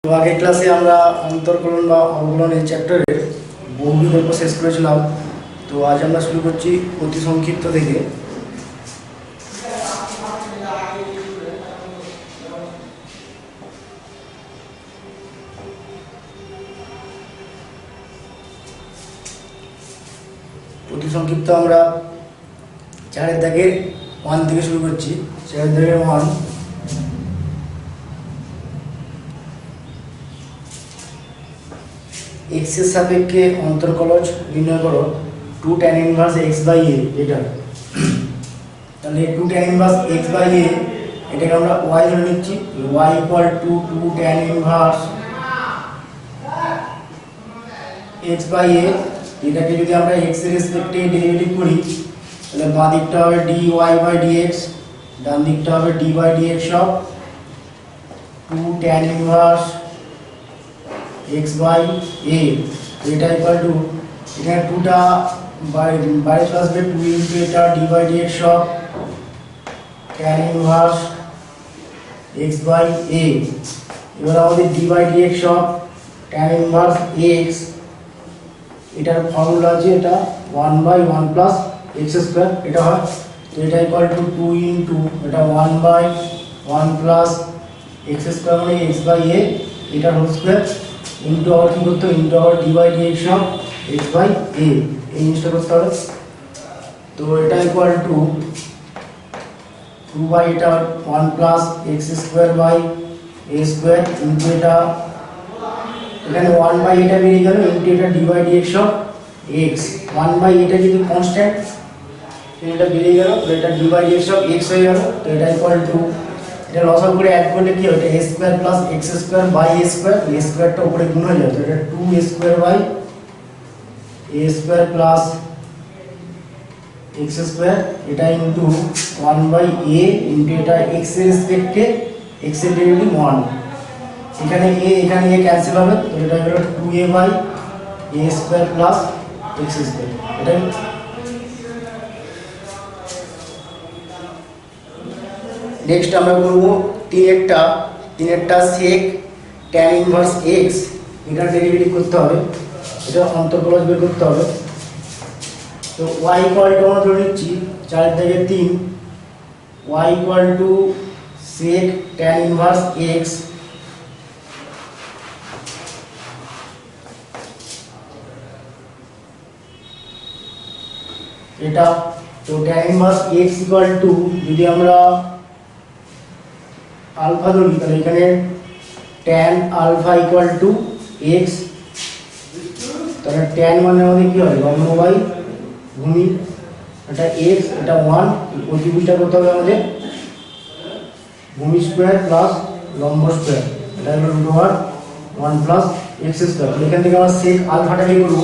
তো আগের ক্লাসে আমরা অন্তর্কলন বা অবকলনের চ্যাপ্টারের বহুবিধ গল্প শেষ করেছিলাম। তো আজ আমরা শুরু করছি অতি সংক্ষিপ্ত থেকে। অতি সংক্ষিপ্ত আমরা 4 দাগের 1 থেকে শুরু করছি। 4 দাগের 1, x এর সাপেক্ষে অন্তর্কলজ নির্ণয় করো 2 tan inverse x by a। এটা তাহলে 2 tan inverse x by a এটাকে আমরা y ধরে নিচ্ছি। y equal two 2 tan inverse x by a। এটাকে যদি আমরা x এর রেসপেক্টে ডেরিভেটিভ করি তাহলে বাঁ দিকটা হবে dy বাই dx, ডান দিকটা হবে d by dx of 2 tan inverse x by a। এটা ইকুয়াল টু এখানে 2টা বাইরে চলে আসবে, 2 ইন্টু এটা d by dx of tan inverse x by a। এবার আমাদের d by dx of tan inverse x, এটার ফর্মুলা আছে এটা 1 বাই 1 প্লাস x স্কয়ার এটা হয়। তো এটা ইকুয়াল টু 2 ইন্টু এটা 1 বাই 1 প্লাস x স্কয়ার মানে x বাই a এটা হোল স্কয়ার ইন্টু আবার কি করতে হবে, ইন্টু আবার d by dx of x by a, এই জিনিসটা করতে হবে। তো এটা ইকুয়াল টু 2 বাই এটা 1 plus x square by a square into এটা এখানে 1 বাই এটা বেরিয়ে গেল ইন্টু এটা d by dx of x। 1 by এটা যদি কনস্ট্যান্ট এটা বেরিয়ে গেল, তো এটা d by dx of x হয়ে গেল। তো এটা ইকুয়াল টু এটা লসাগু করে অ্যাড করলে কি হয়, এটা a square plus x square by a square, a স্কয়ারটা উপরে গুণ হয়ে যাবে। তো এটা 2a square by a square plus x square এটা ইনটু 1 বাই a ইনটু এটা x এর রেসপেক্টে x এর ডেরিভেটিভ 1, এখানে a ক্যান্সেল হবে। তো এটা হলো 2a by a square plus x square. এটা নেক্সট আমরা করব 3 sec tan ইনভার্স x, এটা ডেরিভেটিভ করতে হবে, এটা অন্তর্কলজ বের করতে হবে। তো y ইকুয়াল টু আমরা ধরে নিচ্ছি 4 থেকে 3, y equal to sec tan inverse x এটা। তো tan inverse x equal to যদি আমরা আলফা ধরি তাহলে এখানে tan alpha equal to x, তাহলে tan মানে আমাদের কি হয় লম্ব বাই ভূমি, এটা x এটা 1, প্রতিবিটা করতে হবে আমাদের ভূমি স্কয়ার প্লাস লম্ব স্কয়ার, এটা হলো √1 প্লাস x স্কয়ার। এখান থেকে আমরা sec আলফাটা বের করব।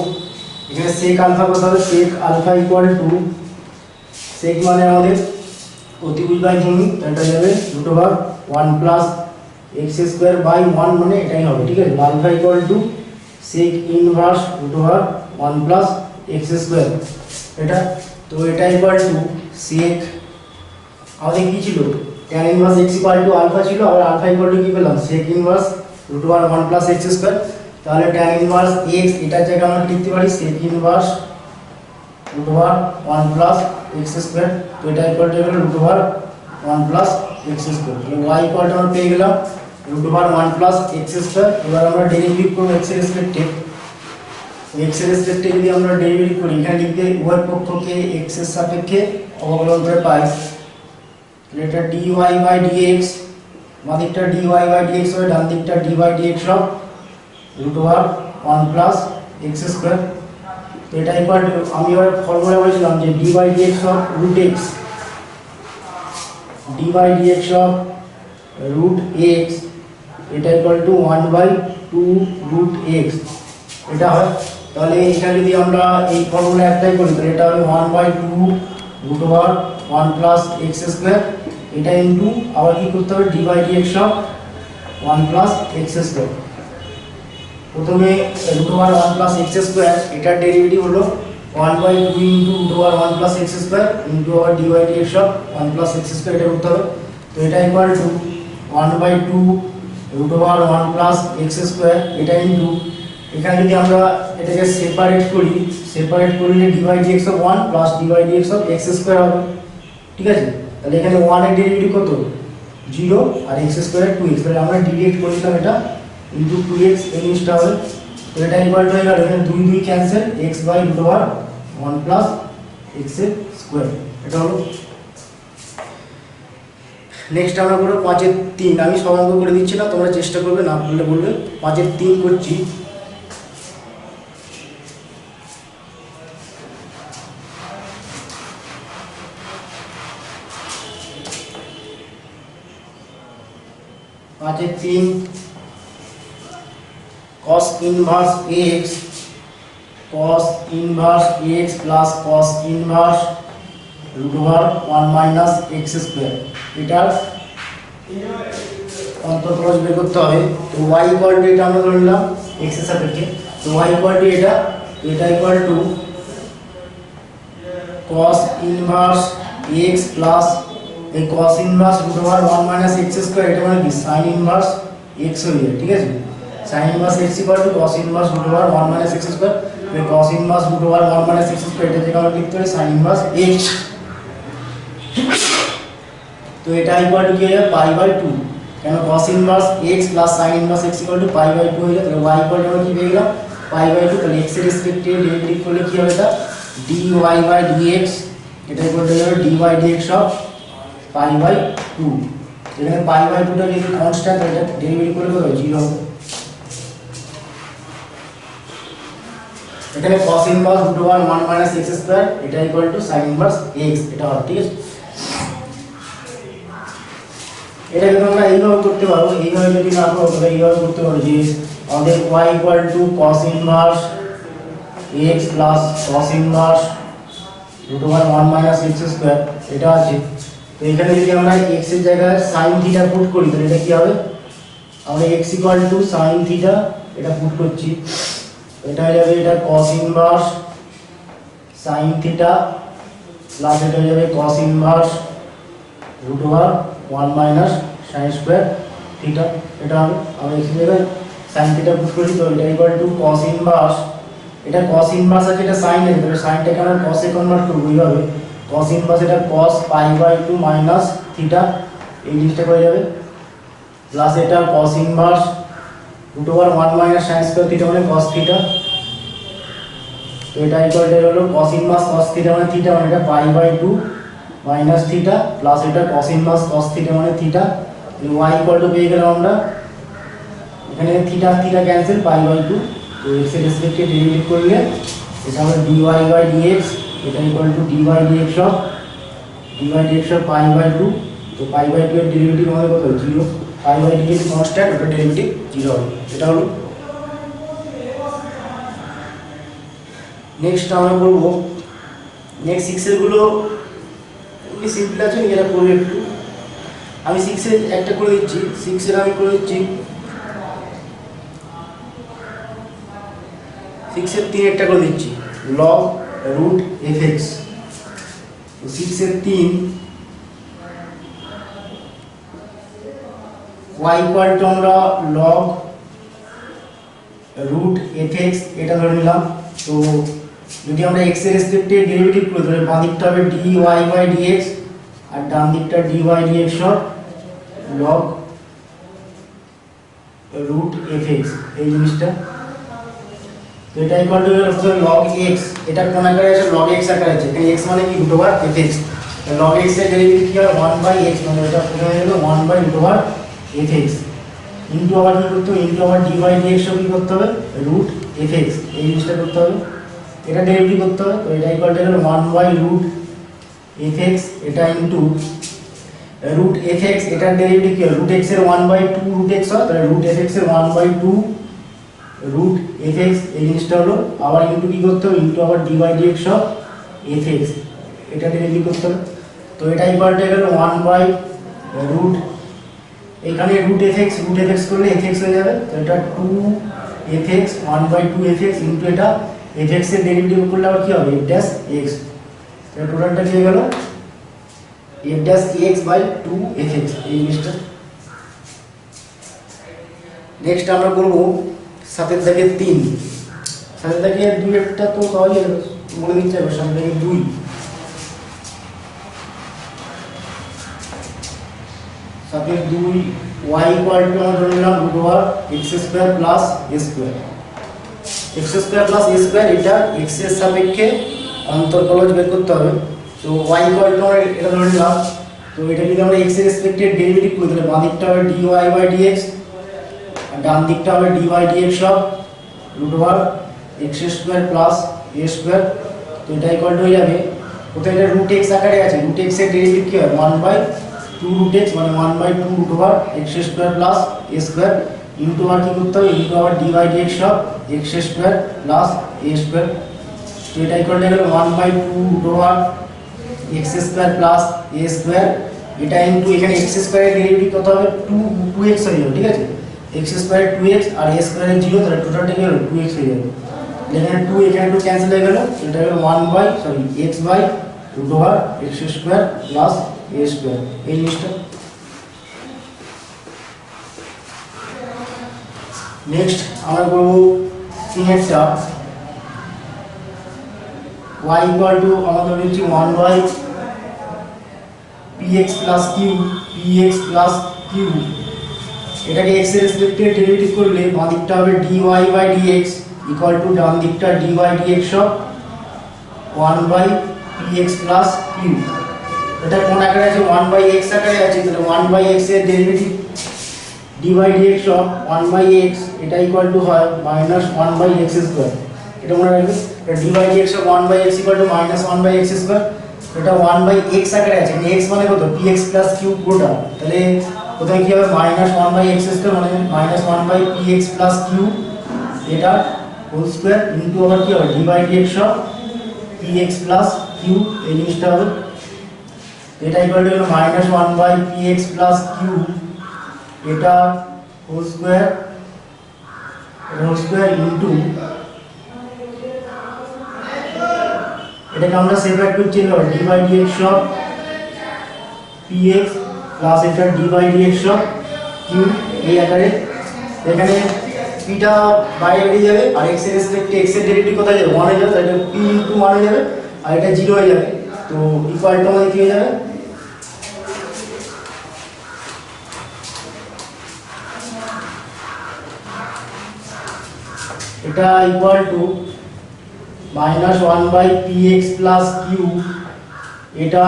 এখানে sec আলফা কত হবে, sec alpha equal to sec মানে আমাদের অতিভুজ বাই ভূমি, এটা যাবে √1 প্লাস x স্কয়ার বাই 1 মানে এটাই হবে, ঠিক আছে। Alpha equal to sec inverse √1 plus x square এটা। তো এটা ইকুয়াল টু sec আমাদের কি ছিল, tan inverse x equal to alpha ছিল, আর আলফা ইকুয়াল টু কি পেলাম sec inverse √1 plus x square. তাহলে tan ইনভার্স x এটার জায়গায় আমরা লিখতে পারি sec inverse √1 plus x square. তো এটা ইকুয়াল টু হলো √1 প্লাস x স্কয়ার। তাহলে y ইকুয়াল টু আমরা পেয়ে গেলাম √1 প্লাস x স্কয়ার। এবার আমরা ডেরিভেটিভ করব x এর রেসপেক্টে। x এর রেসপেক্টে যদি আমরা ডেরিভেটিভ করি এখানে লিখতে উভয় পক্ষকে x এর সাপেক্ষে অবকলন করে পাই। তাহলে এটা dy বাই dx, বাঁ দিকটা dy বাই dx হয়, ডান দিকটা d by dx of √1 plus x square. তো এটা ইকুয়াল টু আমি এবার ফর্মুলা বলেছিলাম যে d by dx of √x, d by dx of √x এটা ইকুয়াল টু 1 বাই 2 √x এটা হয়। তাহলে এখানে যদি আমরা এই ফর্মুলা অ্যাপ্লাই করি তাহলে এটা হবে 1 বাই 2 √1 প্লাস x স্কয়ার, এটা ইনটু আবার কি করতে হবে d by dx of 1 plus x square. প্রথমে √1 প্লাস x স্কয়ার এটার ডেরিভেটিভ হলো 1 by 2 into √1 plus x square into আবার d by dx of 1 plus x square, এটা করতে হবে। তো এটা equal to 1 by 2 root over 1 plus x square, এটা ইন্টু এখানে যদি আমরা এটাকে সেপারেট করি, সেপারেট করলে d by d x of 1 plus d by d x of x square হবে। ঠিক আছে, তাহলে এখানে 1 এর ডেরিভেটিভ কত 0 আর এক্স স্কোয়ার 2x, তাহলে আমরা ডিরেক্ট করে দিলাম এটা ইন্টু 2x এই জিনিসটা হবে। তো এটা ইকুয়াল টু হয়ে গেল এখানে 2 2 cancel x by root over 1 plus x square, এটা হলো। নেক্সট আমরা করবো 5 এর 3, আমি সব অঙ্ক করে দিচ্ছি না, তোমরা চেষ্টা করবে, না করলে বলবে। 5 এর 3 করছি। পাঁচের 3 cos inverse x cos inverse x plus cos inverse root over 1 minus x square, এটার অন্তর্ক্রজ বের করতে হবে। তো y ইকুয়াল টু এটা আমরা ধরে নিলাম x এর সাপেক্ষে, তো y ইকুয়াল টু এটা, তো এটা equal to cos inverse x plus এই cos inverse root over 1 minus x square, এটা মানে কি sin ইনভার্স x হয়ে যায়। ঠিক আছে, sin inverse x equal to cos inverse root over 1 minus x square, এই cos inverse root over 1 minus x square এটা থেকে আমরা লিখতে পারি sin ইনভার্স x। তো এটা ইকুয়াল টু কি হয়ে যায় পাই বাই 2, কেন cos inverse x plus sin inverse x equal to pi by 2 হয়ে যায়। তাহলে y ইকুয়াল টু আমরা কি পেয়ে গেলাম পাই বাই 2, তাহলে x এর রেসপেক্টে ডেরিভেটিভ করলে কি হবে এটা dy বাই dx, এটা ইকুয়াল টু হবে dy dx of pi by 2। এখানে পাই বাই 2টা যদি কনস্ট্যান্ট, এটা ডেরিভেটিভ করলে কত 0 হবে। এখানে cos inverse root over 1 minus x square, এটা equal to sin inverse x, এটা হবে। ঠিক আছে, এটা কিন্তু আমরা এইভাবে করতে পারবো, এইভাবে যদি না করো তাহলে এইভাবে করতে পারো যে আমাদের y equal to cos inverse x plus cos inverse root over 1 minus x square, এটা আছে। তো এখানে যদি আমরা x এর জায়গায় sin থিটা পুট করি তাহলে এটা কি হবে, আমরা x equal to sin theta এটা পুট করছি, এটা হয়ে যাবে এটা cos inverse sin theta plus এটা হয়ে যাবে cos inverse root over 1 minus sin square theta, এটা হবে। আমরা x এর জায়গায় sin থিটা পুট করি, তো এটা ইকুয়াল টু cos ইনভার্স, এটা cos ইনভার্স আছে, এটা sin আছে, তাহলে sinটাকে আমরা cos এ কনভার্ট করব এইভাবে, cos ইনভার্স এটা cos pi by 2 minus theta, এই জিনিসটা হয়ে যাবে, প্লাস এটা cos inverse root over 1 minus sin square theta মানে cos থিটা। তো এটা ইকুয়াল টু হলো cos ইনভার্স cos থিটা মানে থিটা, মানে এটা pi by 2 minus theta plus এটা cos ইনভার্স cos থিটা মানে থিটা। y ইকুয়াল টু পেয়ে গেলাম আমরা, এখানে theta theta cancel pi by 2, তো x এর রেসপেক্টে ডেরিভেটিভ করলে এটা হবে dy বাই dx, এটা equal to dy dx of pi by 2, তো পাই বাই 2 এর ডেরিভেটিভ হবে কত 0, পাই বাই 2 এর কনস্ট্যান্ট, ওটা ডেরিভেটিভ 0 হবে, এটা হলো। নেক্সট আমরা করব নেক্সট 6 এর গুলো এমনি সিম্পল আছে, এটা করব একটু, আমি 6 এর একটা করে দিচ্ছি, 6 এর আমি করে দিচ্ছি 6 এর 3 একটা করে দিচ্ছি log root fx, তো 6 এর 3 y ইকুয়াল টু আমরা log root fx এটা ধরে নিলাম। তো যদি আমরা x এর রেসপেক্টে ডেরিভেটিভ করি তাহলে বাম দিকটা হবে dy বাই dx আর ডান দিকটা dy dx of log root fx, এই জিনিসটা। তো এটা ইকুয়াল টু log x, এটা কোন আকারে আছে log x আকারে আছে, এখানে x মানে কি root over fx, log x এর ডেরিভেটিভ কি হয় 1 বাই x, মানে এটা পুরো হয়ে গেল 1 by root over fx into আবার কি করতে হবে, ইনটু আবার dy dx ও কি করতে হবে রুট fx, এই জিনিসটা করতে হবে, এটা ডেরিভেটিভ করতে হবে। তো এটা equal to 1 by root fx, এটা ইনটু রুট fx, এটার ডেরিভেটিভ কি হয় রুট x এর 1 বাই 2 রুট x হয়, তাহলে রুট fx এর 1 বাই 2 রুট fx, এই জিনিসটা হলো, আবার ইনটু কি করতে হবে ইনটু আবার dy dx অফ fx, এটা ডেরিভেটিভ করতে হবে। তো এটা ইকুয়াল টু গেল 1 বাই রুট, এখানে রুট fx করলে fx হয়ে যাবে, তো এটা 2 fx 1 বাই 2 fx ইনটু এটা fx এর ডেরিভেটিভ করলে আবার কি হবে f ড্যাশ x, তো টোটালটা কি হয়ে গেল f dash x by 2 fx, এই জিনিসটা। নেক্সট আমরা করব 7 থেকে 3, 7 থেকে 2 একটা তো সহজে বলে দিচ্ছি, আবার 7 থেকে 2 7 2 y ইকুয়াল টু আমরা ধরে নিলাম root over x square plus a square, x square plus a square, এটা x এর সাপেক্ষে অন্তরকলজ বের করতে হবে। তো y ইকুয়াল টু আমরা এটা ধরে নিলাম, তো এটা যদি আমরা x এর রেসপেক্টে ডেরিভেটিভ করি তাহলে বাম দিকটা হবে dy বাই dx আর ডান দিকটা হবে dy dx সব root over x square plus a square. তো এটা ইকুয়াল টু হয়ে যাবে, কোথায় এটা রুট x আকারে আছে, রুট x এর ডেরিভেটিভ কি হয় 1/2 রুট x, মানে 1/2 root over x square plus a square into আর কি করতে হবে ইনটু আবার dy dx সব x square plus a square. তো এটা ইকুয়াল টু হলো 1/2 root over x square plus a square, এটা ইনটু এখানে x স্কয়ারের ডেরিভেটিভ কত হবে 2x হয়ে যাবে, ঠিক আছে, x স্কয়ার 2x আর a স্কয়ার 0, তাহলে টোটালটা কি হলো 2x হয়ে যাবে। এখানে 2 এখানে 2 ক্যান্সেল হয়ে গেল, এটা হলো x by root over x square plus a square, এই জিনিসটা। নেক্সট আমরা করব 3 একটা y ইকুয়াল টু আমাদের হচ্ছে 1/px plus q, px plus q, এটাকে x এর রেসপেক্টে ডেরিভেটিভ করলে বাম দিকটা হবে dy by dx equal to ডান দিকটা dy dx সব 1/px প্লাস q। এটা কোন আকারে আছে 1/x আকারে আছে, তাহলে 1/x এর ডেরিভেটিভ dy dx সব 1/x, এটা ইকুয়াল টু হয় -1/x স্কয়ার। এটা মনে রাখবে, এটা dy dx সব 1/x equal to -1/x square, এটা 1/x আকারে আছে, x মানে কত px প্লাস q পুরোটা, তাহলে কোথায় কি হবে -1/x স্কয়ার মানে -1/px প্লাস q, এটা হোল স্কয়ার ইনটু আবার কি হবে dy dx সব px প্লাস q, এই জিনিসটা হবে। এটা equal to -1/px plus q, এটা হোল স্কয়ার ইনটু এটাকে আমরা সেপারেট করছি না dy dx সব px প্লাস এটা dy dx সব q, এই আকারে। এখানে p টা বাইরে বেরিয়ে যাবে আর x এর রেসপেক্টে x এর ডেরিভেটিভ কোথায় যাবে 1 হয়ে যাবে, তাহলে p * 1 হয়ে যাবে আর এটা 0 হয়ে যাবে। তো ইকুয়াল টু আমাদের কি হয়ে যাবে, এটা equal to -1/px plus q, এটা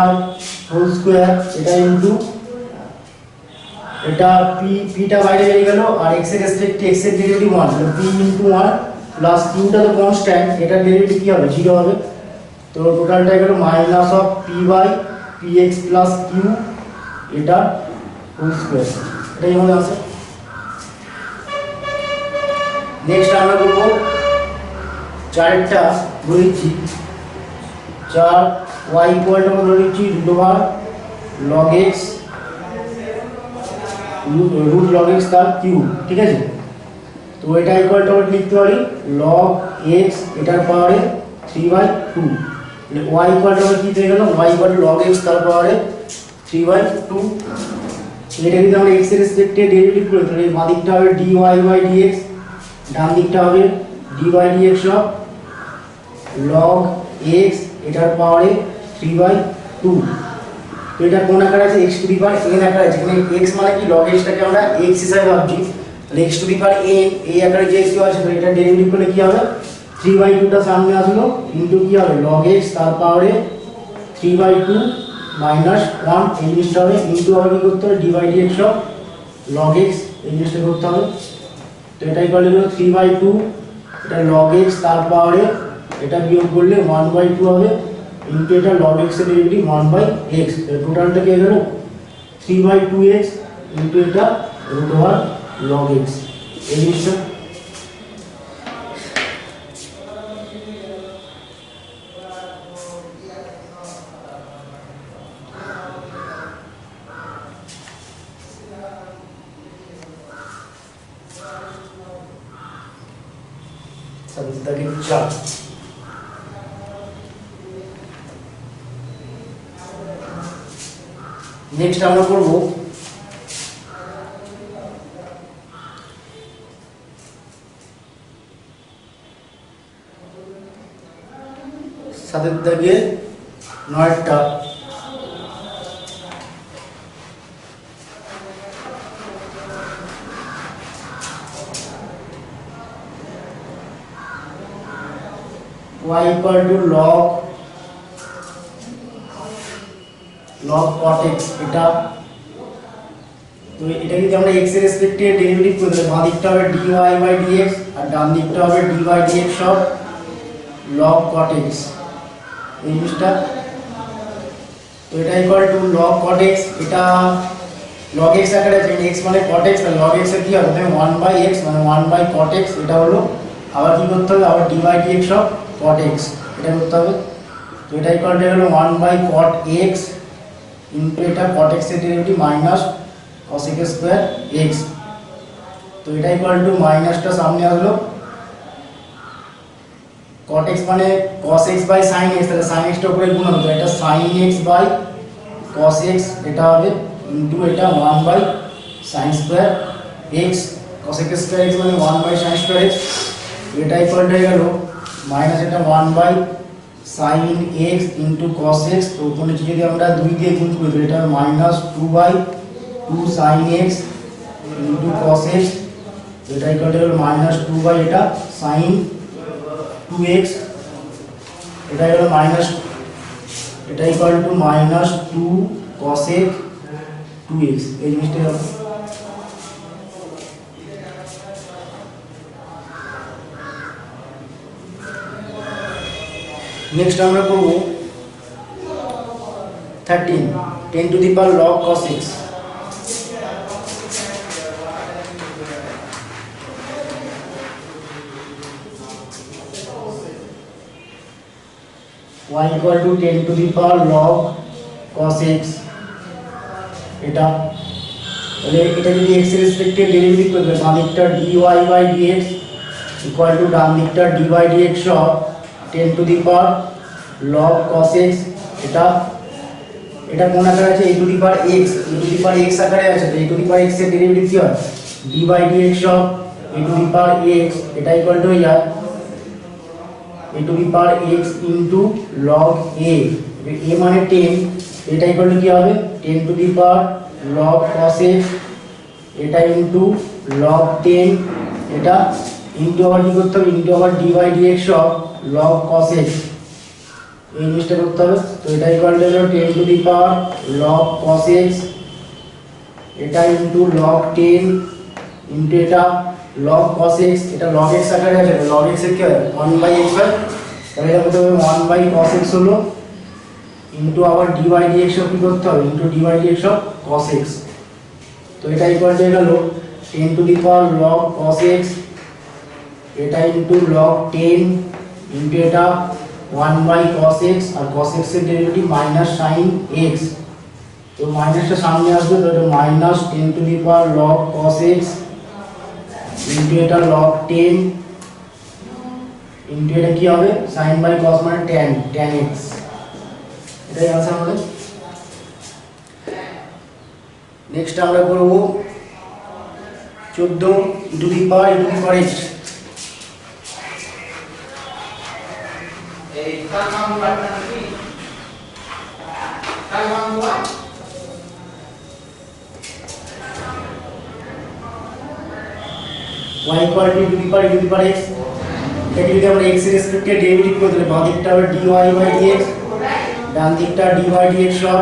হোল স্কয়ার, এটা ইনটু এটা p টা বাইরে বেরিয়ে গেল আর x এর রেসপেক্টে x এর ডেরিভেটিভ 1, তাহলে p * 1 প্লাস q টা তো কনস্ট্যান্ট, এটা ডেরিভেটিভ কি হবে 0 হবে। তো টোটালটা গেল -p/px প্লাস q, এটা হোল স্কয়ার, এটাই আমাদের आंसर। নেক্সট আমরা করব চারটা বলেছি, 4 y ইকুয়াল টু আমরা ধরেছি root over log x root log x তার কিউব, ঠিক আছে। তো এটা ইকুয়াল টু আমরা লিখতে পারি log x এটার পাওয়ারে 3/2, মানে y ইকুয়াল টু আমরা কি পেয়ে গেলাম y equal two log x তার পাওয়ারে 3/2। এটা যদি আমরা x এর রেসপেক্টে ডেরিভেটিভ করি তাহলে বাম দিকটা হবে dy বাই dx, ডান দিকটা হবে dy dx সব log x এটার পাওয়ারে 3/2। তো এটা কোন আকারে আছে x to the power n আকারে আছে, এখানে x মানে কি log x টাকে আমরা x হিসেবে ভাবছি, তাহলে x to the power n এই আকারে যে x আছে, তো এটা ডেরিভেটিভ করলে কি হবে 3/2 টা সামনে আসলো ইনটু কি হবে log x তার পাওয়ারে 3/2 -1, এই জিনিসটা হবে ইনটু আবার কি করতে হবে dy dx সব log x, এই জিনিসটা করতে হবে। তো এটা ইকুয়াল টু 3/2, এটা log x তার পাওয়ারে এটা বিয়োগ করলে 1/2 হবে ইনটু এটা log x এর ডেরিভেটিভ 1/x, টোটালটা কি হয়ে গেল 3/2x ইনটু এটা রুট ওভার log x, এই জিনিসটা। নেক্সট আমরা করব সাথে দাগিয়ে 9টা y equal to log cot x এটা তো এটা যদি আমরা x এর রেসপেক্টে ডেরিভেটিভ করে দেব বাম দিকটা হবে dy বাই dx আর ডান দিকটা হবে dy dx of log cot x এই জিনিসটা তো এটা equal to log cot x এটা log x আকারে আছে x মানে cot x আর log x এর কি হবে 1 বাই x মানে 1 বাই cot x এটা হলো আবার কি করতে হবে আবার dy dx of cot x এটা করতে হবে তো এটা ইকুয়াল টু হলো 1 বাই cot x ইনটু এটা cot x এর derivative minus cos x square x তো এটা ইকুয়াল টু মাইনাসটা সামনে আসলো cot x মানে cos x by sin x তাহলে sin x এর উপরে গুণ হবে তো এটা sin x by cos x এটা হবে ইনটু এটা 1 by sin square x cos x square x মানে 1 বাই sin স্কয়ার x এটা ইকুয়াল হয়ে গেল মাইনাস এটা 1 by sin x into cos x তো ওখানে যদি আমরা 2 দিয়ে গুণ করি তো এটা minus 2 by 2 sin x into cos x এটা ইকুয়াল টু মাইনাস 2 বাই এটা sin 2x এটা হলো মাইনাস এটা equal to minus 2 cos x 2x এই জিনিসটা হবে নেক্সট আমরা করব 13 10 to the power log cos x y equal to 10 to the power log cos x এটা তাহলে এটা যদি x এর রেসপেক্টে ডেরিভেটিভ করবে বাম দিকটা dy by dx equal to ডান দিকটা dy dx of 10 to the power log cos x এটা কোন আকারে আছে a to the power x আকারে আছে তো a to the power x এর ডেরিভেটিভ কি হয় dy dx of a to the power x এটা ইকুয়াল টু হয়ে যায় a to the power x into log a a মানে 10 এটা ইকুয়াল টু কি হবে 10 to the power log cos x এটা into log 10 এটা into আবার কি করতে হবে into আবার dy dx of log cos x এই জিনিসটা করতে হবে তো এটা equal to 10 to the power log cos x এটা into log 10 into এটা log cos x এটা log x আকারে আছে log x এর কি হয় 1 বাই x হয় তাহলে এটা কত হবে 1 বাই cos x হলো ইনটু আবার dy dx কি করতে হবে into dy dx of cos x তো এটা ইকুয়াল টু হলো 10 to the power log cos x এটা ইনটু log 10 ইনটু এটা 1 বাই cos x আর cos x এর ডেরিভেটিভ মাইনাস sin x তো মাইনাসটা সামনে আসবে তো এটা minus 10 to the power log cos x into এটা log 10 ইনটু এটা কি হবে sin বাই cos মানে tan x এটাই आंसर হবে নেক্সট আমরা করব 14 টু দি পাওয়ার x এই তার নাম পাল্টানো কি তার নাম হলো y equal to the power x এটা যদি আমরা x এর রেসপেক্টে ডেরিভেটিভ করে দিলে বাম দিকটা হবে dy বাই dx ডান দিকটা dy dx of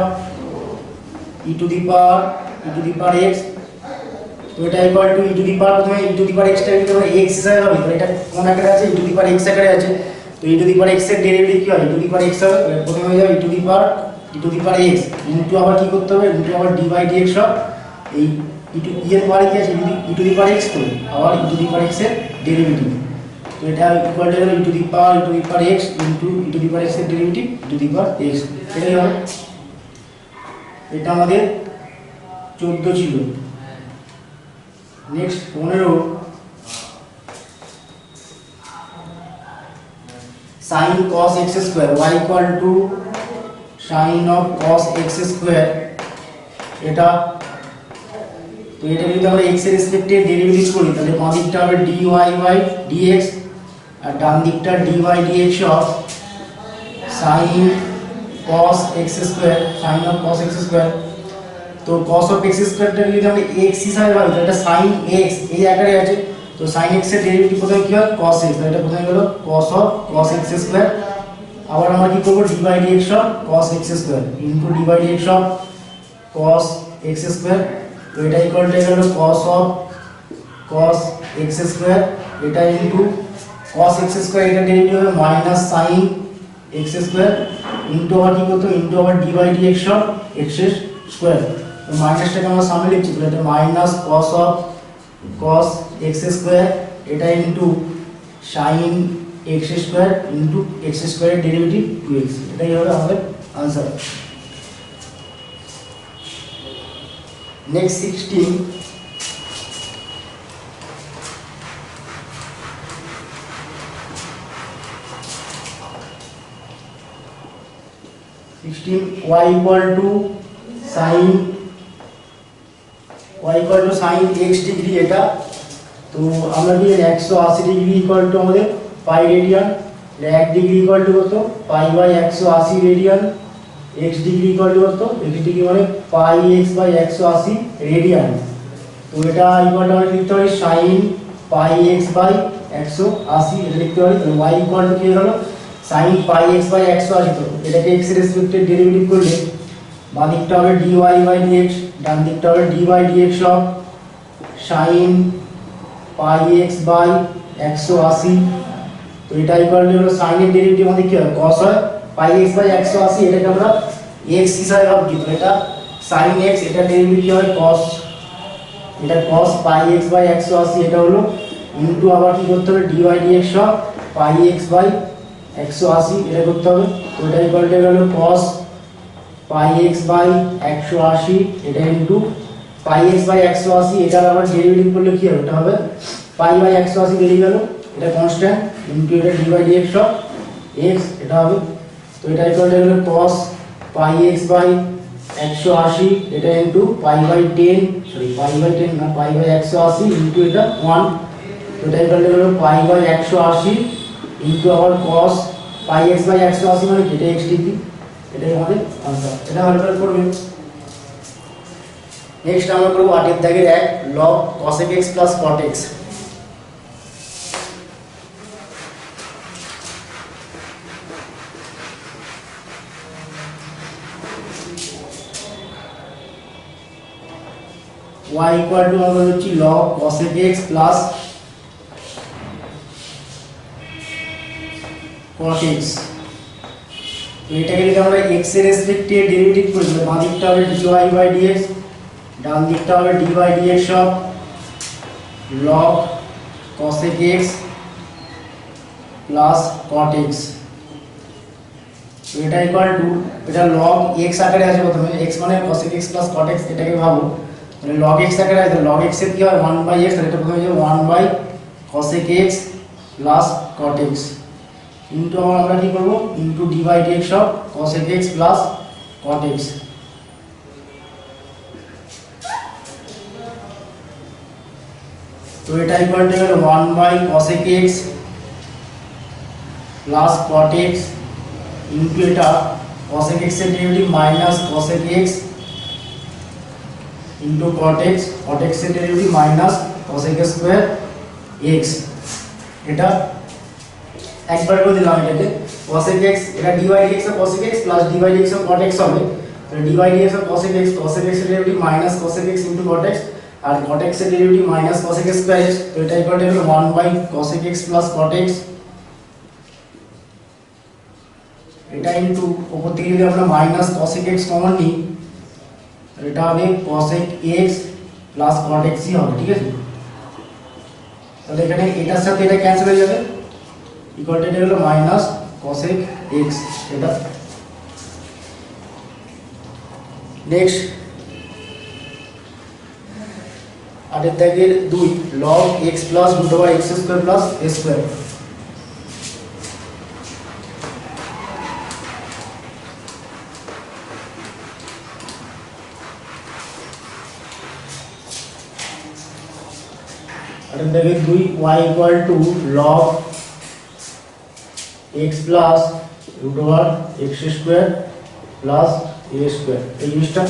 e to the power x তো এটা equal to e to the power প্রথমে e to the power x টা যদি আমরা x হিসাবে ভাবি তাহলে এটা কোন আকারে আছে e to the power x আকারে আছে তো e to the power x এর ডেরিভেটিভ কি হয় e to the power x হবে প্রথমে হয়ে যাবে e to the power x into আবার কি করতে হবে ইনটু আবার dy dx অফ এই e to এর পরে কি আছে e to the power x তো আবার e to the power x এর ডেরিভেটিভ তো এটা equal to e to the power x into e to the power x এর derivative e to the power x এটাই হবে এটা আমাদের 14 ছিল next 15 sin cos x square y equal to sin of cos x square এটা তো এটা যদি আমরা x এর রেসপেক্টে ডেরিভেটিভ করি তাহলে বাম দিকটা হবে dy বাই dx আর ডান দিকটা dy dx of sine cos x square, sine of cos x square. তো cos অফ x স্কয়ারটা যদি আমরা x হিসাবে ভাবি তো এটা sin x এই আকারে আছে, তো sin x এর ডেরিভেটিভ প্রথমে কি হয় cos x, এটা প্রথমে হলো cos of cos x square. আবার আমরা কি করব dy dx of cos x square into dy dx of cos x square. তো এটা ইকুয়াল টু হলো cos of cos x square, এটা ইনটু cos x স্কয়ার, এটা ডেরিভেটিভ হবে minus sin x square into আবার কি করতে ইনটু আবার dy dx of x square. তো মাইনাসটাকে আমরা সামনে লিখছি, তাহলে এটা minus cos of cos x square, এটা into sin x square into x স্কয়ারের ডেরিভেটিভ 2x, এটাই হবে আমাদের answer. Next 16 y equal to sin x degree, এটা তো আমরা দিয়ে 180 ডিগ্রি ইকুয়াল টু আমাদের pi radian, 1 degree equal to কত pi by 180 radian, x degree equal to কত x ডিগ্রি মানে পাই x বাই 180 রেডিয়ান। তো এটা ইকুয়াল টু আমরা লিখতে পারি sin পাই x বাই 180, এটা লিখতে পারি। তো y ইকুয়াল টু কি হলো sin পাই x বাই 180, তো এটাকে x এর রেসপেক্টে ডেরিভেটিভ করলে বাম দিকটা হবে dy বাই dx, ডান দিকটা হবে dy dx of sin pi x by 180। তো এটা ইকুয়াল টু হলো sin এর ডেরিভেটিভ আমাদের কি হয় cos হয় পাই x বাই 180, এটাকে আমরা x হিসাবে ভাবছি, তো এটা sin x, এটা ডেরিভেটিভ কি হয় cos, এটা cos পাই x বাই 180, এটা হলো ইনটু আবার কি করতে হবে dy dx of pi x by 180, এটা করতে হবে। তো এটা ইকুয়াল টু হলো cos পাই x বাই 180, এটা ইনটু পাই x বাই 180, এটা আবার ডেরিভেটিভ করলে কি হবে, এটা হবে পাই বাই 180 বেরিয়ে গেল, এটা কনস্ট্যান্ট ইনটু এটা dy dx অফ x, এটা হবে। তো এটা ইকুয়াল টু হলো cos পাই x বাই 180, এটা into pi by 10, sorry pi by 10 না পাই বাই 180 ইনটু এটা 1, তো এটা ইকুয়াল টু হলো পাই বাই 180 ইনটু আবার cos পাই x বাই 180 মানে এটা x ডিগ্রি, এটাই আমাদের आंसर। এটা ভালো করে করবেন। নেক্সট আমরা করব 8 এর দাগের 1 log cosec x plus cot x। y equal to আমরা হচ্ছে log cosec x plus cot x। তো এটাকে যদি আমরা x এর রেসপেক্টে ডেরিভেটিভ করি তাহলে বাম দিকটা হবে dy বাই dx, ডান দিকটা হবে dy dx of log cosec x plus cot x। তো এটা ইকুয়াল টু এটা log x আকারে আছে, প্রথমে x মানে cosec x plus cot x, এটাকে ভাবো মানে log x আকারে আছে, log x এর কি হয় 1/x, আর এটা প্রথমে যে 1/cosec x plus cot x into আমরা কি করব into dy dx of cosec x plus cot x। তো এটা ইকুয়াল টু হলো 1/cosec x plus cot x into এটা cosec x এর derivative minus cosec x into cot x, cot x এর derivative minus cosec square x। এটা একবার করে দিলাম এটাকে cosec x, এটা dy dx of cosec x plus dy dx of cot x হবে। তো dy dx of cosec x এর derivative minus cosec x into cot x, আর cot x এর derivative minus cosec square x। তো এটা equal to 1/cosec x plus cot x, এটা into উপর থেকে যদি আমরা মাইনাস cosec x কমন নিই এটা হবে cosec x plus cot x ই হবে, ঠিক আছে। তাহলে এখানে এটার সাথে এটা ক্যান্সেল হয়ে যাবে, ইকুয়াল টু হলো মাইনাস cosec x, এটা। নেক্সট 8 এর দাগের 2 log x plus root over x square plus a square। and then 2 y equal to log x plus root over x square plus a square, এই জিনিসটা।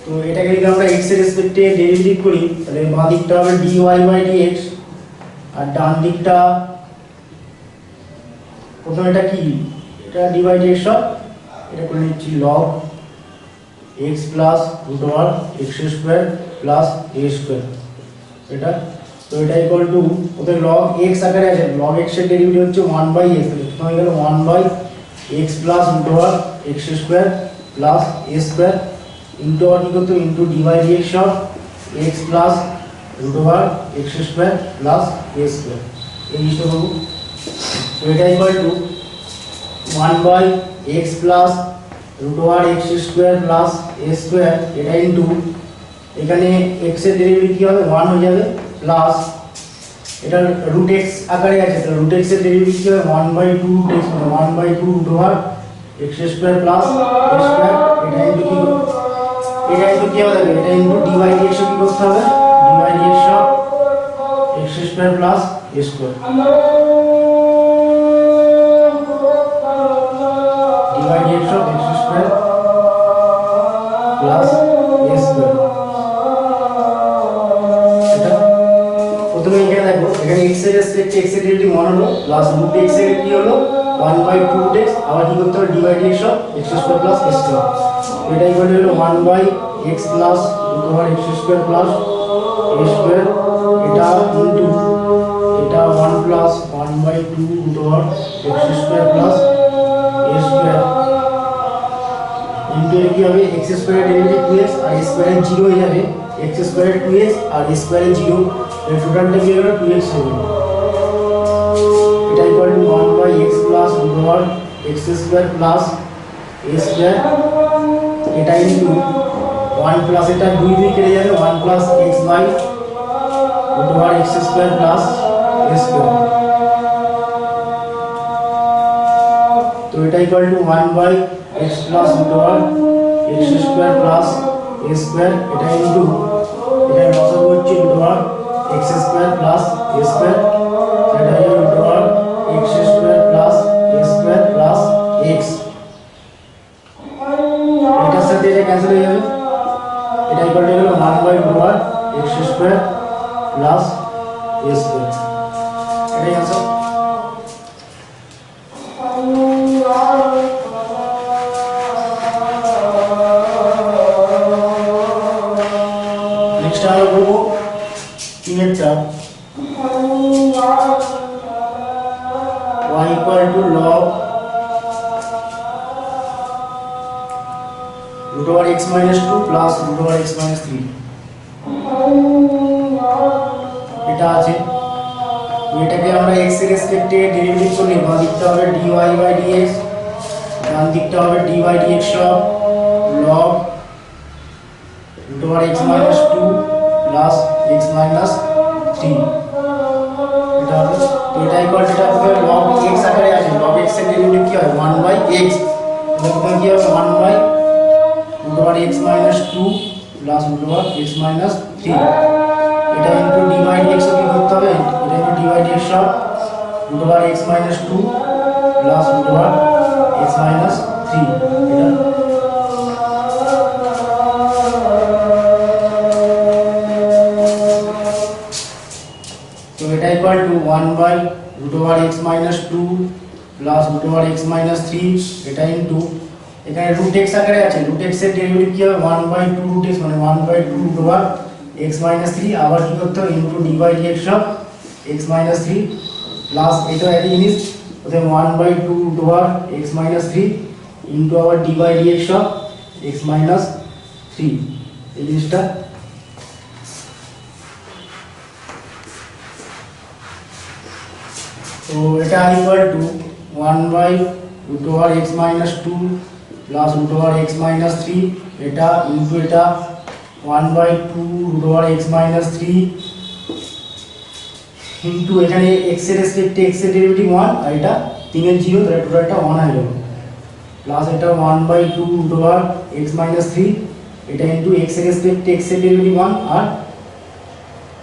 তো এটাকে যদি আমরা এক্স এর রেসপেক্টে ডেরিভেটিভ করি তাহলে বাঁ দিকটা হবে dy বাই dx আর ডান দিকটা প্রথমে এটা কি, এটা dy বাই dx সব, এটা করে নিচ্ছি log x plus root over x square plus a square এটা। তো এটা ইকুয়াল টু ওদের log x আকারে আছে, log x এর ডেরিভেটিভ হচ্ছে 1 বাই x, তো হয়ে গেল 1 by x plus root over x square plus a square into আর কি করতে ইন্টু dy বাই dx সব x plus root over x square plus a square, এই জিনিসটা করবো। তো এটা equal to 1 by x plus root over x square plus a square, এটা ইন্টু এখানে x এর ডেরিভেটিভ কি হবে 1 হয়ে যাবে প্লাস এটা রুট x আকারে আছে, তো রুট x এর ডেরিভেটিভ কি হবে 1 বাই 2 রুট x, মানে 1 by 2 root over x square plus a square, এটা ইন্টু কি, এটা ইন্টু কি হবে, এটা ইন্টু dy বাই dx কি করতে হবে, dy by dx x square plus a square, dy by dx x square plus a square. এটা প্রথমে এখানে দেখো, এখানে x এর রেসপেক্টে x এর ডেরিভেটিভ 1 হলো প্লাস রুট x এর কি হলো 1 বাই 2 রুট x, আবার কি করতে হবে dy by dx x square plus a square, এটা ইকুয়াল হলো 1 by x plus root over x square plus a square, এটা ইনটু এটা 1 plus 1 by 2 root over x square plus a square into কি হবে x স্কোয়ার ডেরিভেটিভ 2x আর a square 0 হয়ে যাবে, x square 2x আর a square 0, এর টোটালটা কি হলো 2x হবে, এটা equal to 1 by x plus root over x square plus a square, এটা ইনটু 1 প্লাস এটা 2 দিয়ে কেটে যাবে 1 plus x by root over x square plus a square, তো এটা equal to 1 by x plus root over x square plus a square, এটা into এটা লসাগু হচ্ছে root over x square plus a square, এটা হলো root over x square plus a square plus x, এটার সাথে এটা ক্যান্সেল হয়ে যাবে, এটা ইকুয়াল টু হলো 1 by root over x square plus a square, এটাই आंसर। नेक्स्ट আমরা করব তিনেরটা y equal to log root over x minus 2 plus root over x minus 3, এটা আছে, এটাকে আমরা x এর রেসপেক্টে ডেরিভেটিভ করলে বাঁ দিকটা হবে dy বাই dx, ডান দিকটা হবে dy বাই dx সব log root over x minus 2 plus x minus 3, এটা হবে, তো এটা ইকুয়াল টু এটা হবে log x আকারে আছে, log x এর ডেরিভেটিভ কি হয় 1 বাই x, তাহলে কি হবে 1 by root over x minus 2 plus root over x minus 3, এটা ইনটু dy বাই dx কি করতে হবে, এটা ইনটু dy বাই dx সব root over x minus 2 plus root over x minus 3, এটা তো এটা equal to 1 by root over x minus 2 plus root over x minus 3, এটা ইনটু এখানে root x আকারে আছে, root x এর ডেরিভেটিভ কি হবে 1 বাই 2 root x, মানে 1 by 2 root over x minus 3, আবার কি করতে হবে ইনটু dy বাই dx সব x minus 3 প্লাস এটা একই জিনিস, অতএব 1 by 2 root over x minus 3 into আবার dy বাই dx সব x minus 3, এই জিনিসটা। তো এটা equal to 1 by root over x minus 2 plus root over x minus 3, এটা ইনটু এটা 1 by 2 root over x minus 3 into এখানে x এর রেসপেক্টে x এর ডেরিভেটিভ 1 আর এটা 3 এর 0, তাহলে টোটালটা 1 হয়ে যাবে, প্লাস এটা 1 by 2 root over x minus 3, এটা ইনটু x এর রেসপেক্টে x এর ডেরিভেটিভ 1 আর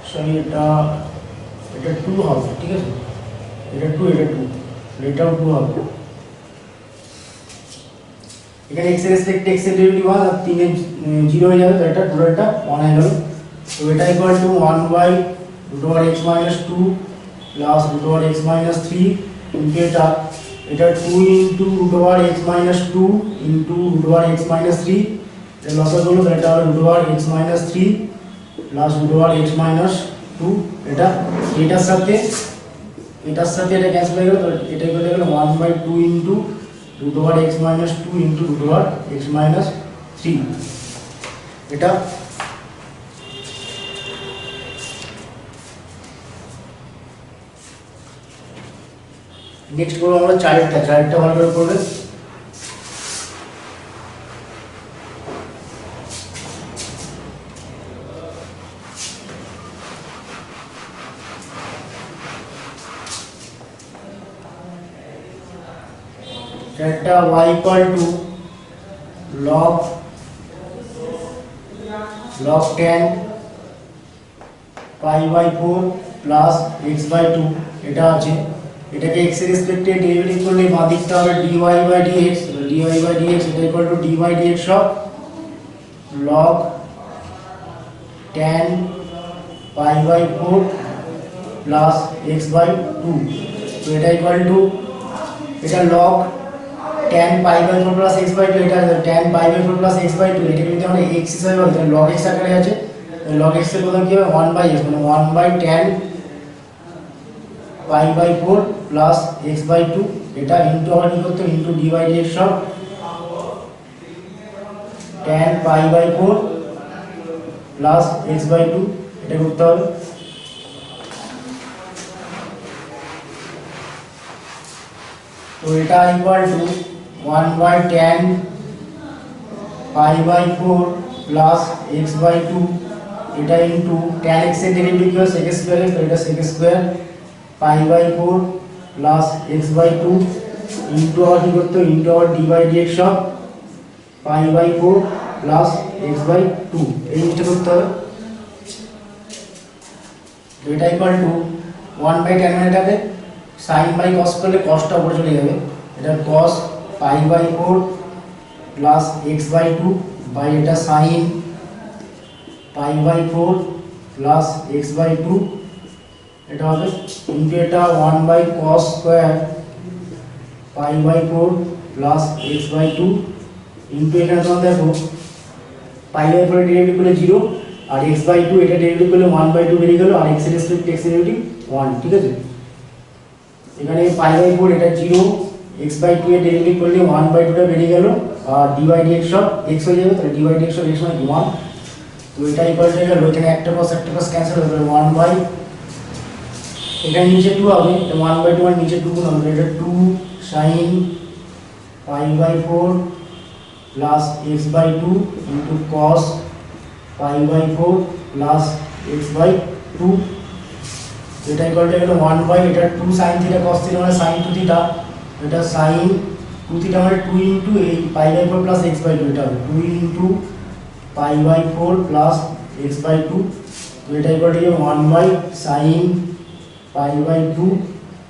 সরি এটা 2 হবে, ঠিক আছে, এটা 2 এটা 2 এটাও 2 হবে। এখানে x এর রেসপেক্টে x এর ডেরিভেটিভ 1 আর 3 এর 0 হয়ে যাবে, তো এটা টোটালটা 1 হয়ে গেল। তো এটা equal to 1 by root over x minus 2 plus root over x minus 3 into এটা 2 into root over x minus 2 into root over x minus 3, এটা লসাগু হলো, এটা হবে root over x minus 3 plus root over x minus 2। এটা এটার সাথে এটা ক্যান্সেল হয়ে গেল, তো এটা হয়ে গেল 1 by 2 into root over x minus 2 into root over x minus 3। এটা নেক্সট করব আমরা চারটা ভালো করে করবে। चार्टा y equal to log 10 pi by 4 plus x by 2 এটা আছে। এটাকে x এর রেসপেক্টে ডেরিভেটিভ করলে বাঁ দিকটা হবে dy by dx, dy by dx এটা equal to dy dx of log 10 pi by 4 plus x by 2। তো এটা ইকুয়াল টু এটা log 10 pi by 4 plus x by 2, এটা 10 pi by 4 plus x by 2, এটা কিন্তু আমরা x হিসাবে বলতে log x আকারে আছে। log x এর বদলে কি হবে 1 বাই x, মানে 1 by 10 pi by 4 plus x by 2, এটা ইনটু আবার কি করতে into dy dx of 10 pi by 4 plus x by 2, এটা করতে হবে। तो এটা equal to 1 by 10 pi by 4 plus x by 2, এটা ইনটু tan x এর ডেরিভেটিভ কি হয় sec স্কয়ার, তো এটা sec square pi by 4 plus x by 2 into আর কি করতে ইনটু আর dy dx of pi by 4 plus x by 2, এই জিনিসটা করতে হবে। তো এটা ইকুয়াল টু 1 বাই 10 মানে এটাকে sin বাই cos করলে cosটা উপরে চলে যাবে, এটা cos pi by 4 plus x by 2 by এটা sin pi by 4 plus x by 2, এটা হবে ইনটু এটা 1 by cos square pi by 4 plus x by 2 into এখানে তোমরা দেখো পাই বাই 4 এর ডেরিভেটিভ করলে 0 আর x বাই 2 এটা ডেরিভেটিভ করলে 1 বাই 2 বেরিয়ে গেল, আর x এর রেসপেক্টে x এর ডেরিভেটিভ 1, ঠিক আছে। এখানে পাই বাই 4 এটা 0, x বাই 2 এর ডেরিভেটিভ করলে 1 বাই 2 টা বেরিয়ে গেল, আর dy dx অফ x হয়ে যাবে, তাহলে dy dx অফ x মানে 1। তো এটা ইকুয়াল টু গেল এখানে একটা cos ক্যান্সেল হয়ে যাবে 1 বাই এখানে নিচে 2 হবে, এটা 1 বাই 2 মানে নিচে 2 গুণ হবে, এটা 2 sin pi by 4 plus x by 2 into cos pi by 4 plus x by 2, এটা ইকুয়াল টু হলো 1 বাই এটা 2 sin থিটা cos থিটা মানে sin 2 থিটা, এটা sin 2 থিটা মানে 2 ইনটু এই pi by 4 plus x by 2, এটা হবে 2 into pi by 4 plus x by 2। তো এটা equal to 1 by sin pi by 2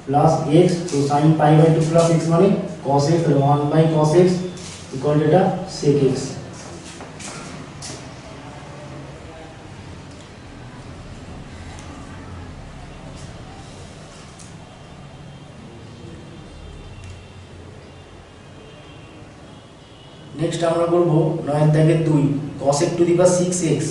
plus x, তো sin pi by 2 plus x মানে cos x, তাহলে 1 by cos x equal to এটা sec x। Next আমরা করব 9 দাগের 2 cosec to the power 6x।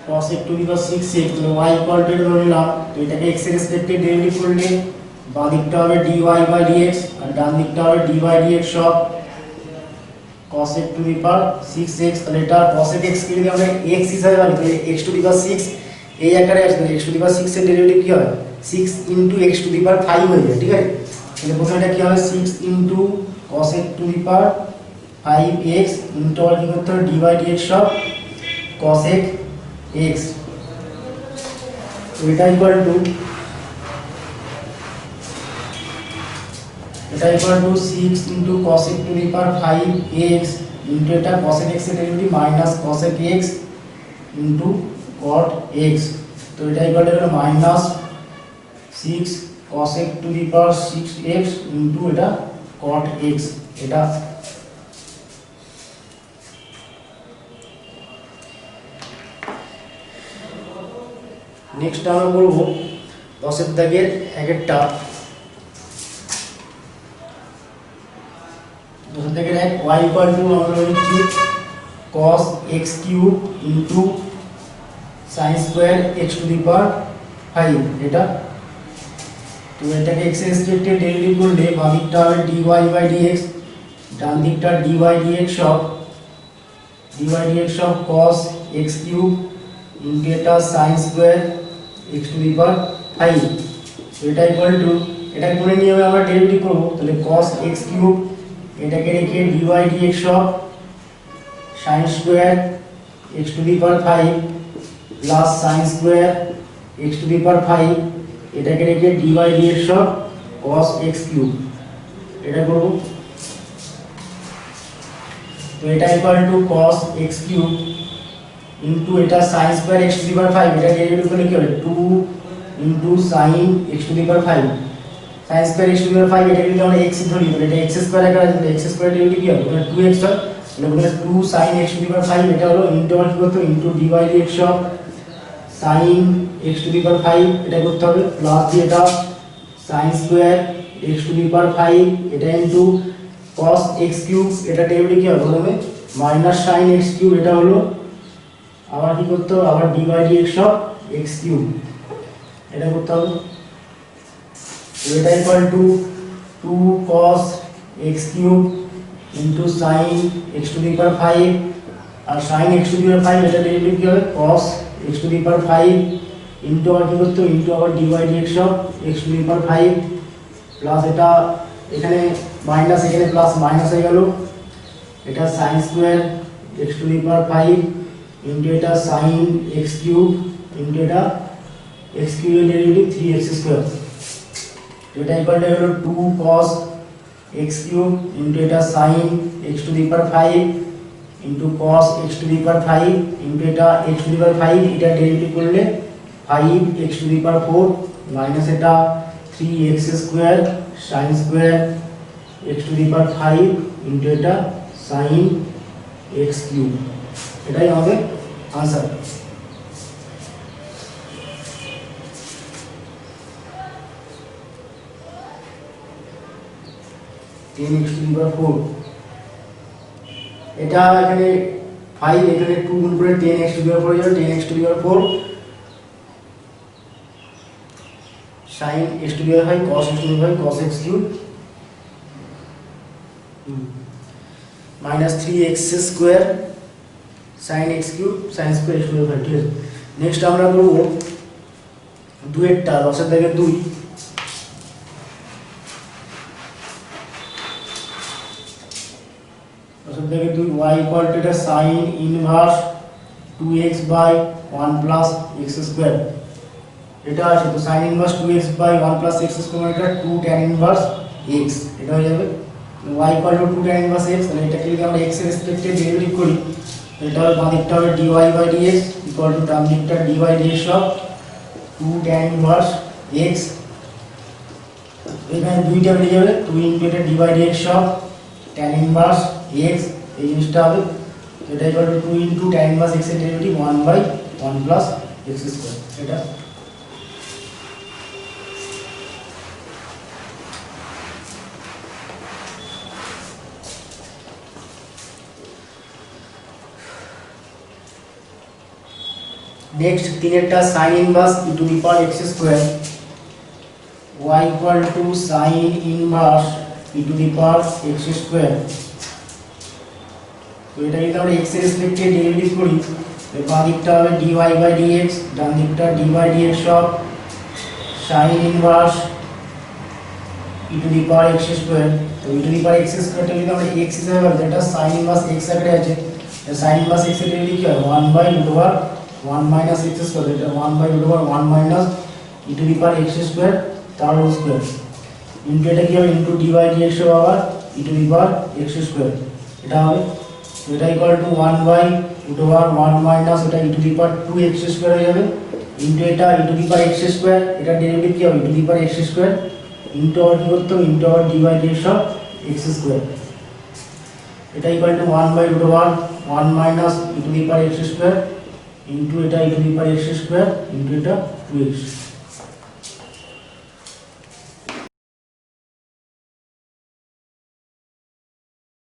cosec to the power 6x, তো y equal two ধরে নিলাম, তো এটাকে x এর রেসপেক্টে ডেরিভেটিভ করলে বাঁ দিকটা হবে dy বাই dx আর ডান দিকটা হবে dy dx of cosec to the power 6x, তাহলে এটা cosec x কে যদি আমরা x হিসাবে ভাবি তাহলে x টু দি পাওয়ার 6 এই আকারে আসবে, x টু দি পাওয়ার 6 এর ডেরিভেটিভ কি হয় 6 into x to the power 5 হয়ে যায়, ঠিক আছে। তাহলে প্রথমে এটা কি হবে 6 into cosec to the power 5x into আর কি করতে হবে dy dx of cosec x, তো এটা ইকুয়াল টু এটা equal to 6 into cosec to the power 5x into এটা cosec x এর derivative minus cosec x into cot x। তো এটা equal to minus 6 cosec to the power 6x into এটা cot x। এটা next আমরা করব 10 এর দাগের একেরটা 10 এর দাগের এক y ইকুয়াল টু আমরা লিখছি cos x cube into sin square x to the power 5 এটা। তো এটাকে x এর রেসপেক্টে ডেরিভেটিভ করলে বাম দিকটা হবে dy বাই dx, ডান দিকটা dy dx of cos x cube into এটা sin square x to the power 5। তো এটা ইকুয়াল টু এটা করে নিয়মে আমরা ডেরিভেটিভ করব, তাহলে cos x কিউব এটাকে রেখে dy dx of sin square x to the power 5 plus sin square x to the power 5 এটাকে রেখে dy dx of cos x cube এটা করব। তো এটা equal to cos x cube into এটা sin square x to the power 5 এটা derivative করলে কি হবে 2 into sin x to the power 5 sin square x to the power 5 এটা যদি আমরা x ধরি তাহলে এটা x স্কয়ার আকারে আসবে, x স্কয়ার ডেরিভেটিভ কি হবে মানে 2x হয়, তাহলে 2 sin x to the power 5 এটা হলো ইনটু কি করতে হবে into dy dx of sin x to the power 5 এটা করতে হবে প্লাস দিয়ে এটা sin square x to the power 5 এটা ইনটু cos x কিউব এটা ডেরিভেটিভ কি হবে প্রথমে মাইনাস sin x কিউব এটা হলো আবার কি করতে হবে আবার dy dx of x cube এটা করতে হবে। তো এটা equal to 2 cos x cube into sin x to the power 5 আর sin x to the power 5 এটা ডেরিভেটিভ কি হবে cos x to the power 5 into আবার কি করতে হবে ইনটু আবার dy dx of x to the power 5 plus এটা এখানে মাইনাস এখানে প্লাস মাইনাস হয়ে গেল এটা sin square x to the power 5 into এটা sin x কিউব ইনটু এটা x কিউব এর ডেরিভেটিভ 3x স্কয়ার। এটা ইকুয়াল টু হলো 2 cos x কিউব ইনটু এটা sin x to the power 5 into cos x to the power 5 into এটা x to the power 5 এটা derivative করলে 5x two the power 4 minus এটা 3x square sin square x to the power 5 into এটা sin x cube এটাই আমাদের answer. এটা এখানে 5 এখানে 2 গুণ করে 10x টু দি পাওয়ার 4 হয়ে যাবে 10x to the power 4 sin x to the power 5 cos x to the power 5 cos x cube minus 3x square sin x cube sin square x to the power 5। ঠিক আছে, next আমরা করব 2 এরটা 10 এর দাগে 2 দেখে 2 y equal to এটা sin inverse 2x by 1 plus x square এটা আছে। তো sin inverse 2x by 1 plus x square মানে এটা 2 tan ইনভার্স x এটা হয়ে যাবে y equal two 2 tan inverse x। তাহলে এটাকে যদি আমরা x এর রেসপেক্টে ডেরিভেটিভ করি এটা হবে বাম দিকটা হবে dy by dx equal to ডান দিকটা dy dx of 2 tan inverse x। এখানে দুইটা বেরিয়ে যাবে 2 ইনটু এটা dy dx of tan inverse x এই জিনিসটা হবে। এটা equal to 2 into tan inverse x এর derivative 1 by 1 plus x square এটা। नेक्स्ट तीनटा sin inverse e to the power x square y equal to sin inverse e to the power x square. तो এটা যদি আমরা x এর রেসপেক্টে derivative করি তাহলে বাম দিকটা হবে dy বাই dx ডান দিকটা dy dx of sin inverse e to the power x square. তো e to the power x স্কয়ারটা যদি আমরা x হিসেবে ভাবি এটা sin ইনভার্স x আকারে আছে, sin ইনভার্স x এর ডেরিভেটিভ কি হবে 1 by √ over 1 minus x square, এটা 1 by √ over 1 minus e to the power x square তার হোল স্কয়ার। ইন্টু এটা কি হবে into d by d x হবে আবার e to the power x square এটা হবে। তো এটা equal to 1 by root over 1 minus এটা e to the power 2x square হয়ে যাবে ইন্টু এটা e to the power x square এটা ডেরিভেটিভ কি হবে e to the power x square into আবার কি করতে হবে ইন্টু আবার d by d x of x square এটা equal to 1 by root over 1 minus e to the power x square into এটা e to the power x square into এটা 2x